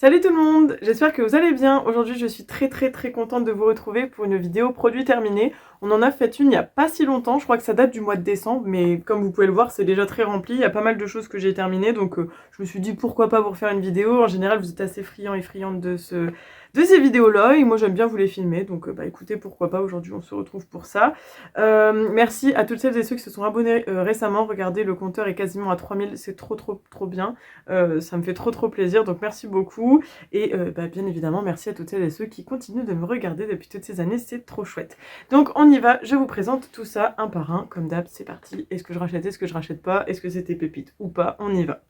Salut tout le monde, j'espère que vous allez bien. Aujourd'hui je suis très contente de vous retrouver pour une vidéo produit terminé. On en a fait une il n'y a pas si longtemps, je crois que ça date du mois de décembre, mais comme vous pouvez le voir c'est déjà très rempli, il y a pas mal de choses que j'ai terminées, donc je me suis dit pourquoi pas vous refaire une vidéo. En général vous êtes assez friands et friandes de ces vidéos-là, et moi j'aime bien vous les filmer, donc bah écoutez, pourquoi pas, aujourd'hui on se retrouve pour ça. Merci à toutes celles et ceux qui se sont abonnés récemment. Regardez, le compteur est quasiment à 3000, c'est trop bien. Ça me fait trop plaisir, donc merci beaucoup. Et bah, bien évidemment, merci à toutes celles et ceux qui continuent de me regarder depuis toutes ces années, c'est trop chouette. Donc on y va, je vous présente tout ça un par un, comme d'hab, c'est parti. Est-ce que je rachète, est-ce que je rachète pas, est-ce que c'était pépite ou pas, on y va.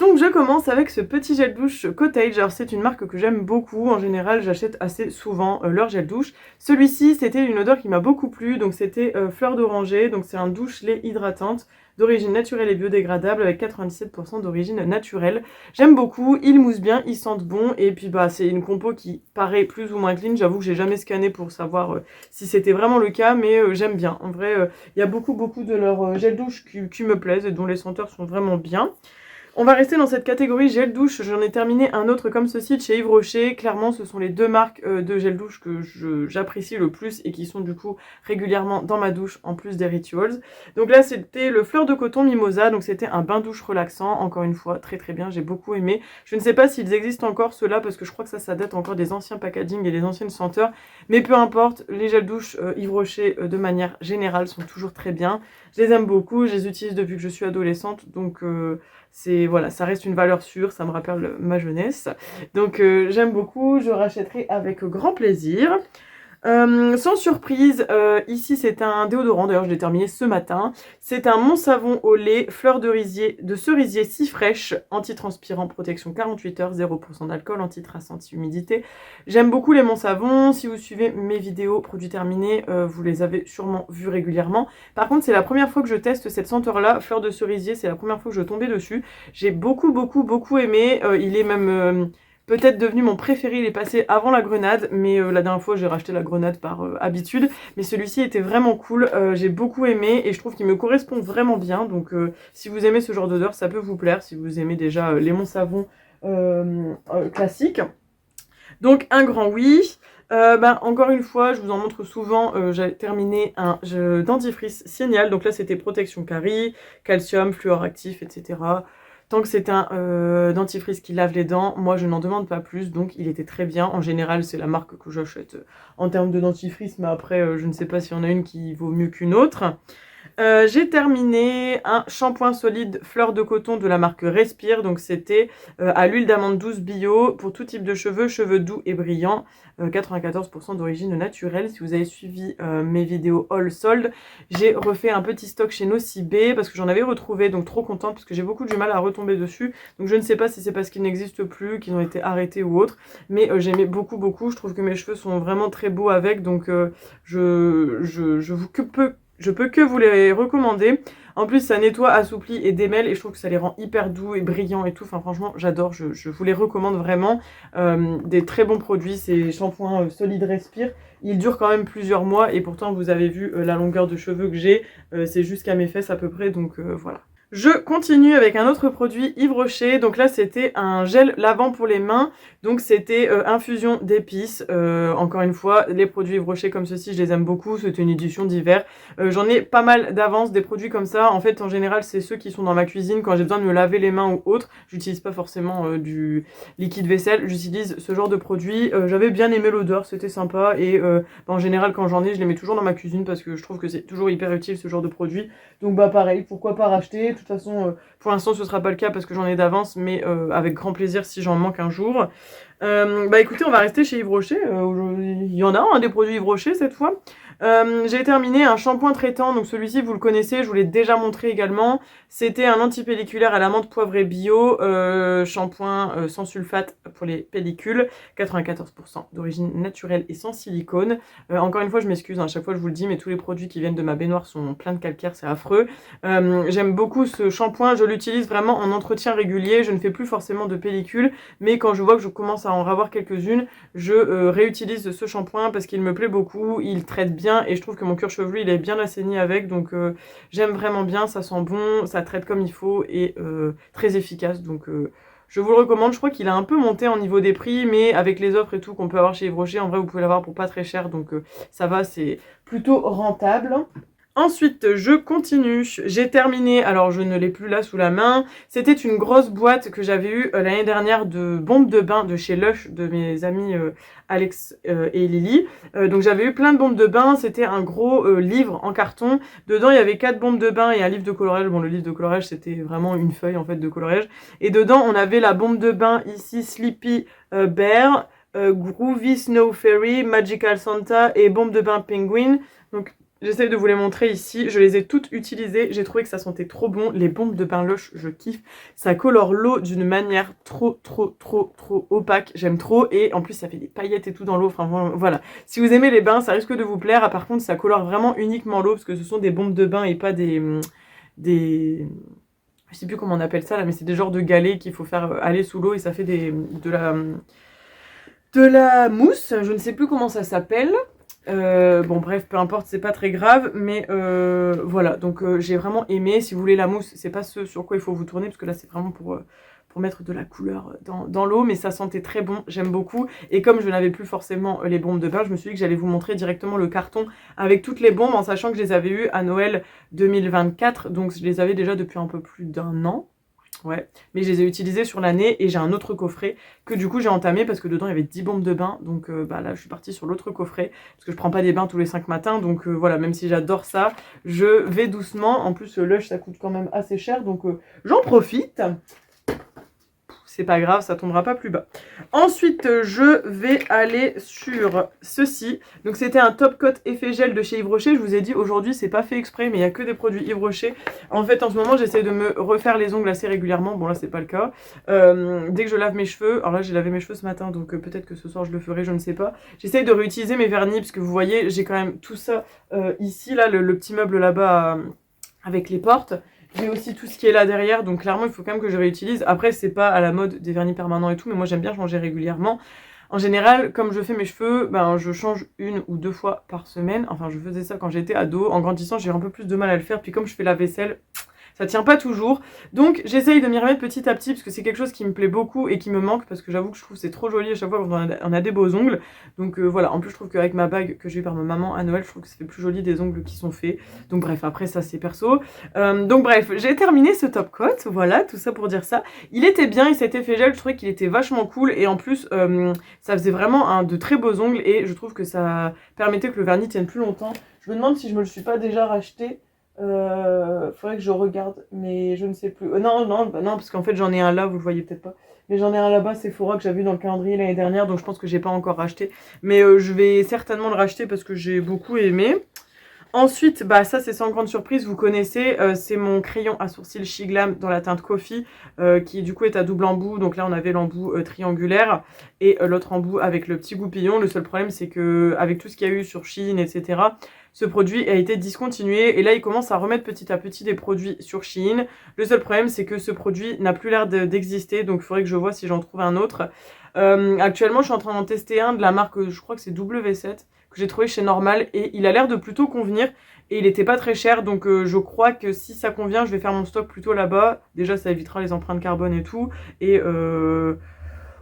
Donc je commence avec ce petit gel douche Cottage. Alors c'est une marque que j'aime beaucoup, en général j'achète assez souvent leur gel douche. Celui-ci c'était une odeur qui m'a beaucoup plu, donc c'était fleur d'oranger, donc c'est un douche lait hydratante d'origine naturelle et biodégradable avec 97% d'origine naturelle. J'aime beaucoup, il mousse bien, il sent bon, et puis bah c'est une compo qui paraît plus ou moins clean. J'avoue que j'ai jamais scanné pour savoir si c'était vraiment le cas, mais j'aime bien. En vrai, il y a beaucoup de leurs gel douche qui me plaisent et dont les senteurs sont vraiment bien. On va rester dans cette catégorie gel douche. J'en ai terminé un autre comme ceci de chez Yves Rocher. Clairement, ce sont les deux marques de gel douche que j'apprécie le plus et qui sont du coup régulièrement dans ma douche en plus des rituals. Donc là, c'était le fleur de coton Mimosa. Donc c'était un bain douche relaxant. Encore une fois, très bien. J'ai beaucoup aimé. Je ne sais pas s'ils existent encore ceux-là parce que je crois que ça date encore des anciens packaging et des anciennes senteurs. Mais peu importe, les gels douche Yves Rocher de manière générale sont toujours très bien. Je les aime beaucoup. Je les utilise depuis que je suis adolescente. Donc voilà, ça reste une valeur sûre, ça me rappelle ma jeunesse. Donc j'aime beaucoup, je rachèterai avec grand plaisir. Sans surprise, ici c'est un déodorant, d'ailleurs je l'ai terminé ce matin. C'est un Mont Savon au lait, fleur de cerisier si fraîche, antitranspirant, protection 48 heures, 0% d'alcool, anti-trace, anti-humidité. J'aime beaucoup les Mont Savon. Si vous suivez mes vidéos produits terminés, vous les avez sûrement vus régulièrement. Par contre, c'est la première fois que je teste cette senteur-là, fleur de cerisier, c'est la première fois que je tombais dessus. J'ai beaucoup aimé, il est même peut-être devenu mon préféré, il est passé avant la grenade, mais la dernière fois j'ai racheté la grenade par habitude. Mais celui-ci était vraiment cool, j'ai beaucoup aimé et je trouve qu'il me correspond vraiment bien. Donc si vous aimez ce genre d'odeur, ça peut vous plaire, si vous aimez déjà les Mont Savon classiques. Donc un grand oui. Encore une fois, je vous en montre souvent, j'ai terminé un dentifrice Signal. Donc là c'était protection carie, calcium, fluor actif, etc. Tant que c'est un dentifrice qui lave les dents, moi je n'en demande pas plus, donc il était très bien. En général, c'est la marque que j'achète en termes de dentifrice, mais après, je ne sais pas s'il y en a une qui vaut mieux qu'une autre. J'ai terminé un shampoing solide fleur de coton de la marque Respire. Donc c'était à l'huile d'amande douce bio pour tout type de cheveux doux et brillants, 94% d'origine naturelle. Si vous avez suivi mes vidéos All Sold, j'ai refait un petit stock chez Nocibé parce que j'en avais retrouvé, donc trop contente parce que j'ai beaucoup du mal à retomber dessus. Donc je ne sais pas si c'est parce qu'ils n'existent plus, qu'ils ont été arrêtés ou autre, mais j'aimais beaucoup. Je trouve que mes cheveux sont vraiment très beaux avec, donc je peux que vous les recommander. En plus, ça nettoie, assouplit et démêle et je trouve que ça les rend hyper doux et brillants et tout. Enfin, franchement, j'adore. Je vous les recommande vraiment. Des très bons produits, ces shampoings Solide Respire. Ils durent quand même plusieurs mois et pourtant, vous avez vu la longueur de cheveux que j'ai. C'est jusqu'à mes fesses à peu près, donc voilà. Je continue avec un autre produit Yves Rocher. Donc là, c'était un gel lavant pour les mains. Donc c'était infusion d'épices. Encore une fois, les produits Yves Rocher comme ceci, je les aime beaucoup. C'était une édition d'hiver. J'en ai pas mal d'avance des produits comme ça. En fait, en général, c'est ceux qui sont dans ma cuisine quand j'ai besoin de me laver les mains ou autre. J'utilise pas forcément du liquide vaisselle. J'utilise ce genre de produit. J'avais bien aimé l'odeur, c'était sympa. Et en général, quand j'en ai, je les mets toujours dans ma cuisine parce que je trouve que c'est toujours hyper utile ce genre de produit. Donc bah pareil, pourquoi pas racheter. De toute façon, pour l'instant, ce sera pas le cas parce que j'en ai d'avance, mais avec grand plaisir si j'en manque un jour. Écoutez, on va rester chez Yves Rocher. Il y en a des produits Yves Rocher cette fois. J'ai terminé un shampoing traitant, donc celui-ci vous le connaissez, je vous l'ai déjà montré également. C'était un antipelliculaire à la menthe poivrée bio, shampoing sans sulfate pour les pellicules, 94% d'origine naturelle et sans silicone. Encore une fois, je m'excuse, à chaque fois je vous le dis, mais tous les produits qui viennent de ma baignoire sont pleins de calcaire, c'est affreux. J'aime beaucoup ce shampoing, je l'utilise vraiment en entretien régulier, je ne fais plus forcément de pellicules, mais quand je vois que je commence à en avoir quelques-unes, je réutilise ce shampoing parce qu'il me plaît beaucoup, il traite bien et je trouve que mon cuir chevelu il est bien assaini avec, donc j'aime vraiment bien, ça sent bon, ça traite comme il faut et très efficace, donc Je vous le recommande, je crois qu'il a un peu monté en niveau des prix, mais avec les offres et tout qu'on peut avoir chez Yves Rocher, en vrai vous pouvez l'avoir pour pas très cher, donc ça va, c'est plutôt rentable. Ensuite, je continue. J'ai terminé, alors je ne l'ai plus là sous la main. C'était une grosse boîte que j'avais eue l'année dernière de bombes de bain de chez Lush, de mes amis Alex et Lily. Donc j'avais eu plein de bombes de bain. C'était un gros livre en carton. Dedans, il y avait 4 bombes de bain et un livre de coloriage. Bon, le livre de coloriage, c'était vraiment une feuille en fait de coloriage. Et dedans, on avait la bombe de bain ici, Sleepy Bear, Groovy Snow Fairy, Magical Santa et bombe de bain Penguin. Donc j'essaie de vous les montrer ici, je les ai toutes utilisées, j'ai trouvé que ça sentait trop bon, les bombes de bain Lush, je kiffe, ça colore l'eau d'une manière trop opaque, j'aime trop, et en plus ça fait des paillettes et tout dans l'eau, enfin voilà. Si vous aimez les bains, ça risque de vous plaire, par contre ça colore vraiment uniquement l'eau, parce que ce sont des bombes de bain et pas des je sais plus comment on appelle ça là, mais c'est des genres de galets qu'il faut faire aller sous l'eau, et ça fait de la mousse, je ne sais plus comment ça s'appelle. Bon bref, peu importe, c'est pas très grave, mais voilà, donc j'ai vraiment aimé. Si vous voulez la mousse, c'est pas ce sur quoi il faut vous tourner, parce que là c'est vraiment pour mettre de la couleur dans l'eau, mais ça sentait très bon, j'aime beaucoup. Et comme je n'avais plus forcément les bombes de bain, je me suis dit que j'allais vous montrer directement le carton avec toutes les bombes, en sachant que je les avais eues à Noël 2024, donc je les avais déjà depuis un peu plus d'un an. Ouais, mais je les ai utilisés sur l'année, et j'ai un autre coffret que du coup j'ai entamé parce que dedans il y avait 10 bombes de bain, donc bah là je suis partie sur l'autre coffret parce que je prends pas des bains tous les 5 matins, donc voilà, même si j'adore ça, je vais doucement. En plus Lush ça coûte quand même assez cher, donc j'en profite. C'est pas grave, ça tombera pas plus bas. Ensuite, je vais aller sur ceci. Donc c'était un top coat effet gel de chez Yves Rocher. Je vous ai dit aujourd'hui, c'est pas fait exprès, mais il y a que des produits Yves Rocher. En fait, en ce moment, j'essaie de me refaire les ongles assez régulièrement. Bon là, c'est pas le cas. Dès que je lave mes cheveux, alors là, j'ai lavé mes cheveux ce matin, donc peut-être que ce soir je le ferai, je ne sais pas. J'essaie de réutiliser mes vernis, parce que vous voyez, j'ai quand même tout ça ici, là, le petit meuble là-bas avec les portes. J'ai aussi tout ce qui est là derrière, donc clairement il faut quand même que je réutilise. Après c'est pas à la mode des vernis permanents et tout, mais moi j'aime bien changer régulièrement. En général, comme je fais mes cheveux, ben, je change 1 ou 2 fois par semaine. Enfin je faisais ça quand j'étais ado. En grandissant j'ai un peu plus de mal à le faire, puis comme je fais la vaisselle, ça tient pas toujours. Donc j'essaye de m'y remettre petit à petit, parce que c'est quelque chose qui me plaît beaucoup et qui me manque, parce que j'avoue que je trouve que c'est trop joli à chaque fois quand on a des beaux ongles. Donc voilà, en plus je trouve qu'avec ma bague que j'ai eu par ma maman à Noël, je trouve que ça fait plus joli des ongles qui sont faits. Donc bref, après ça c'est perso. Donc bref, j'ai terminé ce top coat, voilà, tout ça pour dire ça. Il était bien, il s'était fait gel, je trouvais qu'il était vachement cool, et en plus ça faisait vraiment de très beaux ongles, et je trouve que ça permettait que le vernis tienne plus longtemps. Je me demande si je me le suis pas déjà racheté. Faudrait que je regarde, mais je ne sais plus. Non, parce qu'en fait j'en ai un là, vous le voyez peut-être pas, mais j'en ai un là-bas, Sephora, que j'avais vu dans le calendrier l'année dernière, donc je pense que j'ai pas encore racheté, mais je vais certainement le racheter parce que j'ai beaucoup aimé. Ensuite, bah ça c'est sans grande surprise, vous connaissez, c'est mon crayon à sourcils Shiglam dans la teinte Coffee, qui du coup est à double embout. Donc là on avait l'embout triangulaire et l'autre embout avec le petit goupillon. Le seul problème c'est que avec tout ce qu'il y a eu sur Shein, etc., ce produit a été discontinué, et là il commence à remettre petit à petit des produits sur Shein. Le seul problème c'est que ce produit n'a plus l'air d'exister, donc il faudrait que je vois si j'en trouve un autre. Actuellement je suis en train d'en tester un de la marque, je crois que c'est W7, que j'ai trouvé chez Normal, et il a l'air de plutôt convenir, et il était pas très cher, donc je crois que si ça convient, je vais faire mon stock plutôt là-bas. Déjà ça évitera les empreintes carbone et tout, et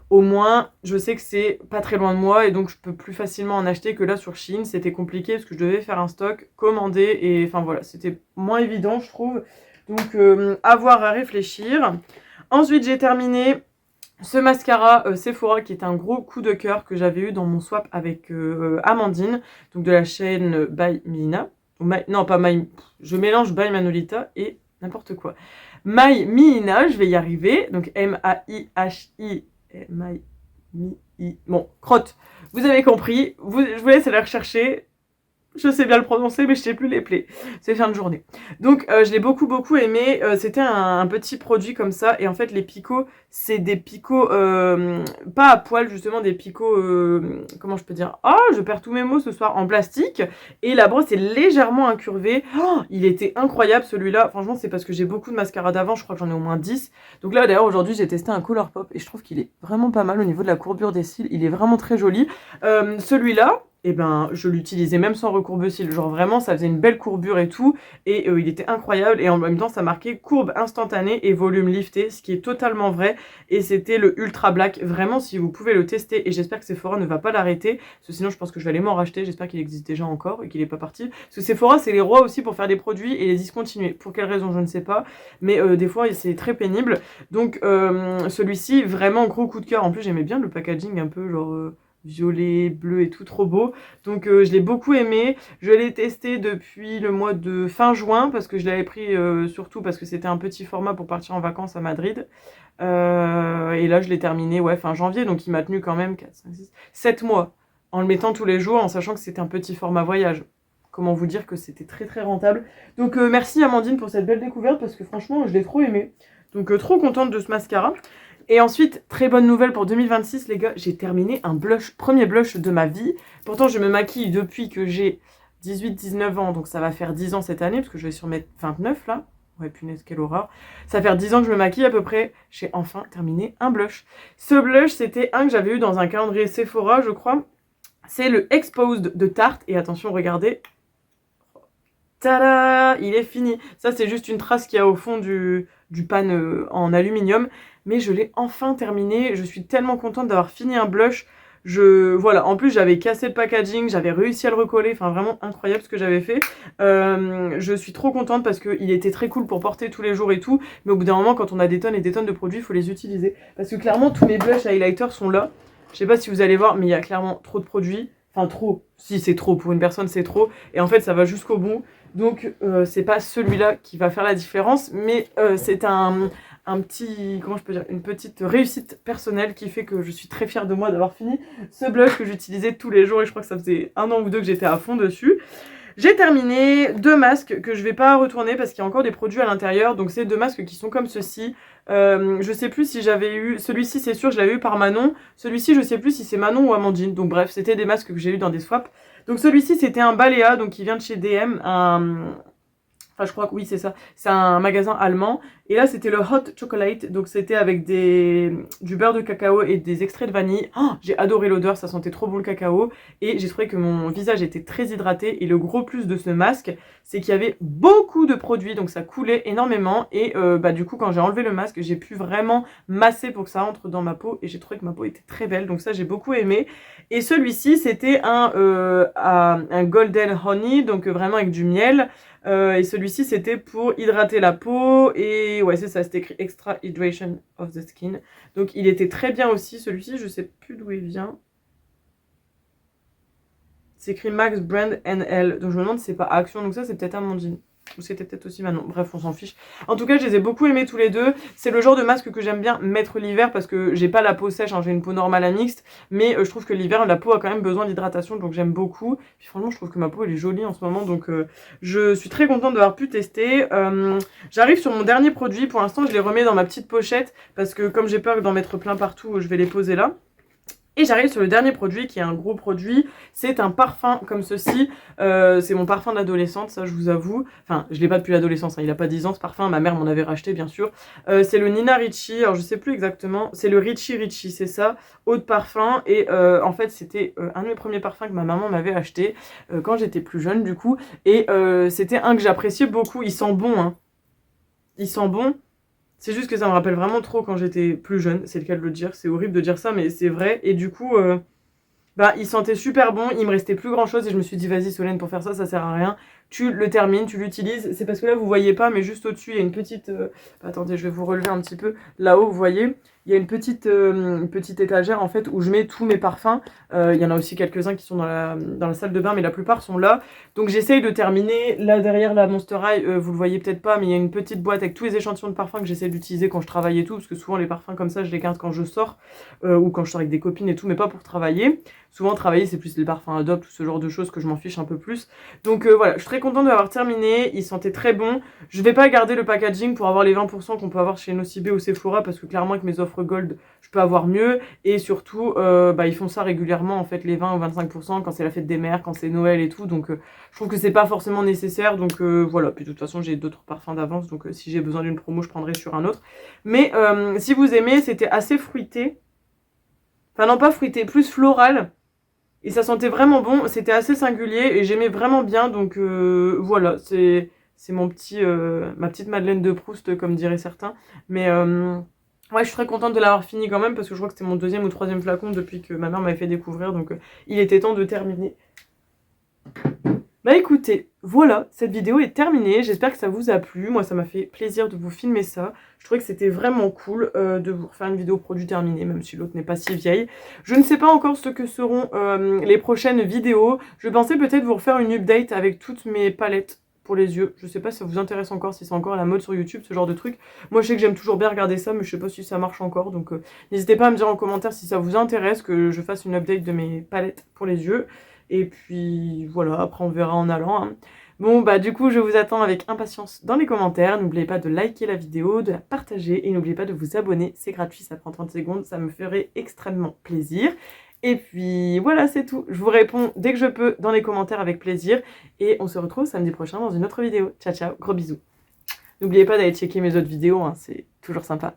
au moins je sais que c'est pas très loin de moi, et donc je peux plus facilement en acheter que là sur Shein. C'était compliqué parce que je devais faire un stock, commander, et enfin voilà, c'était moins évident je trouve, donc avoir à réfléchir. Ensuite j'ai terminé ce mascara Sephora, qui est un gros coup de cœur que j'avais eu dans mon swap avec Amandine, donc de la chaîne By Mina. Non, pas My, je mélange By Manolita et n'importe quoi. My Mina, je vais y arriver, donc M-A-I-H-I, My-Mi-I, bon, crotte, vous avez compris, je vous laisse aller rechercher. Je sais bien le prononcer, mais je sais plus les plaies. C'est fin de journée. Donc je l'ai beaucoup aimé. C'était un petit produit comme ça, et en fait les picots, c'est des picots pas à poil, justement des picots comment je peux dire, je perds tous mes mots ce soir, en plastique, et la brosse est légèrement incurvée. Il était incroyable celui-là. Franchement c'est parce que j'ai beaucoup de mascara d'avant, je crois que j'en ai au moins 10. Donc là d'ailleurs aujourd'hui j'ai testé un Colourpop, et je trouve qu'il est vraiment pas mal au niveau de la courbure des cils. Il est vraiment très joli. Celui-là, et ben je l'utilisais même sans recourbe-cils, genre vraiment ça faisait une belle courbure et tout, et il était incroyable, et en même temps ça marquait courbe instantanée et volume lifté, ce qui est totalement vrai, et c'était le Ultra Black. Vraiment, si vous pouvez le tester, et j'espère que Sephora ne va pas l'arrêter, parce que sinon je pense que je vais aller m'en racheter, j'espère qu'il existe déjà encore et qu'il est pas parti, parce que Sephora c'est les rois aussi pour faire des produits et les discontinuer, pour quelle raison je ne sais pas, mais des fois c'est très pénible. Donc celui-ci, vraiment gros coup de cœur, en plus j'aimais bien le packaging un peu genre violet, bleu et tout, trop beau. Donc je l'ai beaucoup aimé. Je l'ai testé depuis le mois de fin juin parce que je l'avais pris surtout parce que c'était un petit format pour partir en vacances à Madrid. Et là je l'ai terminé fin janvier, donc il m'a tenu quand même 4, 5, 6, 7 mois en le mettant tous les jours en sachant que c'était un petit format voyage. Comment vous dire que c'était très très rentable. Donc merci Amandine pour cette belle découverte parce que franchement je l'ai trop aimé. Donc trop contente de ce mascara. Et ensuite, très bonne nouvelle pour 2026, les gars, j'ai terminé un blush, premier blush de ma vie. Pourtant, je me maquille depuis que j'ai 18-19 ans, donc ça va faire 10 ans cette année, parce que je vais sur mes 29 là. Ouais, punaise, quelle horreur. Ça va faire 10 ans que je me maquille à peu près. J'ai enfin terminé un blush. Ce blush, c'était un que j'avais eu dans un calendrier Sephora, je crois. C'est le Exposed de Tarte. Et attention, regardez. Tada! Il est fini. Ça, c'est juste une trace qu'il y a au fond du pan en aluminium. Mais je l'ai enfin terminé. Je suis tellement contente d'avoir fini un blush. Voilà, en plus j'avais cassé le packaging, j'avais réussi à le recoller, enfin vraiment incroyable ce que j'avais fait. Je suis trop contente parce qu'il était très cool pour porter tous les jours et tout, mais au bout d'un moment quand on a des tonnes et des tonnes de produits, il faut les utiliser. Parce que clairement tous mes blush highlighters sont là. Je sais pas si vous allez voir, mais il y a clairement trop de produits. Enfin trop, si c'est trop, pour une personne c'est trop, et en fait ça va jusqu'au bout. Donc c'est pas celui-là qui va faire la différence, mais c'est un petit, comment je peux dire, une petite réussite personnelle qui fait que je suis très fière de moi d'avoir fini ce blush que j'utilisais tous les jours, et je crois que ça faisait 1 an ou 2 que j'étais à fond dessus. J'ai terminé 2 masques que je vais pas retourner parce qu'il y a encore des produits à l'intérieur, donc c'est 2 masques qui sont comme ceci. Je sais plus si j'avais eu, celui-ci c'est sûr je l'avais eu par Manon, celui-ci je sais plus si c'est Manon ou Amandine, donc bref c'était des masques que j'ai eu dans des swaps. Donc celui-ci c'était un Balea, donc qui vient de chez DM, enfin je crois que oui c'est ça, c'est un magasin allemand, et là c'était le hot chocolate, donc c'était avec du beurre de cacao et des extraits de vanille. Oh, j'ai adoré l'odeur, ça sentait trop bon le cacao, et j'ai trouvé que mon visage était très hydraté, et le gros plus de ce masque, c'est qu'il y avait beaucoup de produits, donc ça coulait énormément, et du coup quand j'ai enlevé le masque, j'ai pu vraiment masser pour que ça entre dans ma peau, et j'ai trouvé que ma peau était très belle, donc ça j'ai beaucoup aimé. Et celui-ci c'était un golden honey, donc vraiment avec du miel. Et celui-ci c'était pour hydrater la peau, et ouais c'est ça, c'était écrit Extra Hydration of the Skin, donc il était très bien aussi. Celui-ci je sais plus d'où il vient, c'est écrit Max Brand NL, donc je me demande si c'est pas Action, donc ça c'est peut-être Amandine, ou c'était peut-être aussi Manon, bref on s'en fiche. En tout cas je les ai beaucoup aimés tous les deux, c'est le genre de masque que j'aime bien mettre l'hiver parce que j'ai pas la peau sèche, hein, j'ai une peau normale à mixte, mais je trouve que l'hiver la peau a quand même besoin d'hydratation, donc j'aime beaucoup. Puis franchement je trouve que ma peau elle est jolie en ce moment, donc je suis très contente d'avoir pu tester. J'arrive sur mon dernier produit, pour l'instant je les remets dans ma petite pochette parce que comme j'ai peur d'en mettre plein partout, je vais les poser là. Et j'arrive sur le dernier produit qui est un gros produit, c'est un parfum comme ceci, c'est mon parfum d'adolescente, ça je vous avoue, enfin je l'ai pas depuis l'adolescence, hein. Il a pas 10 ans ce parfum, ma mère m'en avait racheté bien sûr, c'est le Nina Ricci, alors je sais plus exactement, c'est le Ricci Ricci, c'est ça, eau de parfum, et en fait c'était un de mes premiers parfums que ma maman m'avait acheté quand j'étais plus jeune du coup, et c'était un que j'appréciais beaucoup, il sent bon, hein. Il sent bon. C'est juste que ça me rappelle vraiment trop quand j'étais plus jeune, c'est le cas de le dire, c'est horrible de dire ça mais c'est vrai, et du coup il sentait super bon, il me restait plus grand chose et je me suis dit vas-y Solène, pour faire ça ça sert à rien, tu le termines, tu l'utilises. C'est parce que là vous voyez pas mais juste au dessus il y a une petite, attendez je vais vous relever un petit peu, là-haut vous voyez, il y a une petite étagère en fait où je mets tous mes parfums, il y en a aussi quelques-uns qui sont dans la salle de bain mais la plupart sont là, donc j'essaye de terminer. Là derrière la Monster High, vous le voyez peut-être pas mais il y a une petite boîte avec tous les échantillons de parfums que j'essaie d'utiliser quand je travaille et tout, parce que souvent les parfums comme ça je les garde quand je sors ou quand je sors avec des copines et tout, mais pas pour travailler. Souvent travailler c'est plus les parfums Adopt ou ce genre de choses que je m'en fiche un peu plus, donc voilà, je suis très contente de l'avoir terminé, il sentait très bon. Je vais pas garder le packaging pour avoir les 20% qu'on peut avoir chez Nocibé ou Sephora parce que clairement avec mes offres gold je peux avoir mieux, et surtout ils font ça régulièrement en fait, les 20 ou 25% quand c'est la fête des mères, quand c'est Noël et tout, donc je trouve que c'est pas forcément nécessaire, donc voilà. Puis de toute façon j'ai d'autres parfums d'avance, donc si j'ai besoin d'une promo je prendrai sur un autre, mais si vous aimez, c'était assez fruité, enfin non pas fruité, plus floral. Et ça sentait vraiment bon, c'était assez singulier et j'aimais vraiment bien, donc voilà, c'est mon petit, ma petite Madeleine de Proust, comme diraient certains. Mais ouais, je suis très contente de l'avoir fini quand même, parce que je crois que c'était mon deuxième ou troisième flacon depuis que ma mère m'avait fait découvrir, donc il était temps de terminer. Bah écoutez, voilà, cette vidéo est terminée, j'espère que ça vous a plu, moi ça m'a fait plaisir de vous filmer ça, je trouvais que c'était vraiment cool de vous refaire une vidéo produit terminé, même si l'autre n'est pas si vieille. Je ne sais pas encore ce que seront les prochaines vidéos, je pensais peut-être vous refaire une update avec toutes mes palettes pour les yeux, je sais pas si ça vous intéresse encore, si c'est encore à la mode sur YouTube, ce genre de truc. Moi je sais que j'aime toujours bien regarder ça, mais je sais pas si ça marche encore, donc n'hésitez pas à me dire en commentaire si ça vous intéresse que je fasse une update de mes palettes pour les yeux. Et puis voilà, après on verra en allant. Hein. Bon bah du coup je vous attends avec impatience dans les commentaires. N'oubliez pas de liker la vidéo, de la partager et n'oubliez pas de vous abonner. C'est gratuit, ça prend 30 secondes, ça me ferait extrêmement plaisir. Et puis voilà, c'est tout. Je vous réponds dès que je peux dans les commentaires avec plaisir. Et on se retrouve samedi prochain dans une autre vidéo. Ciao ciao, gros bisous. N'oubliez pas d'aller checker mes autres vidéos, hein, c'est toujours sympa.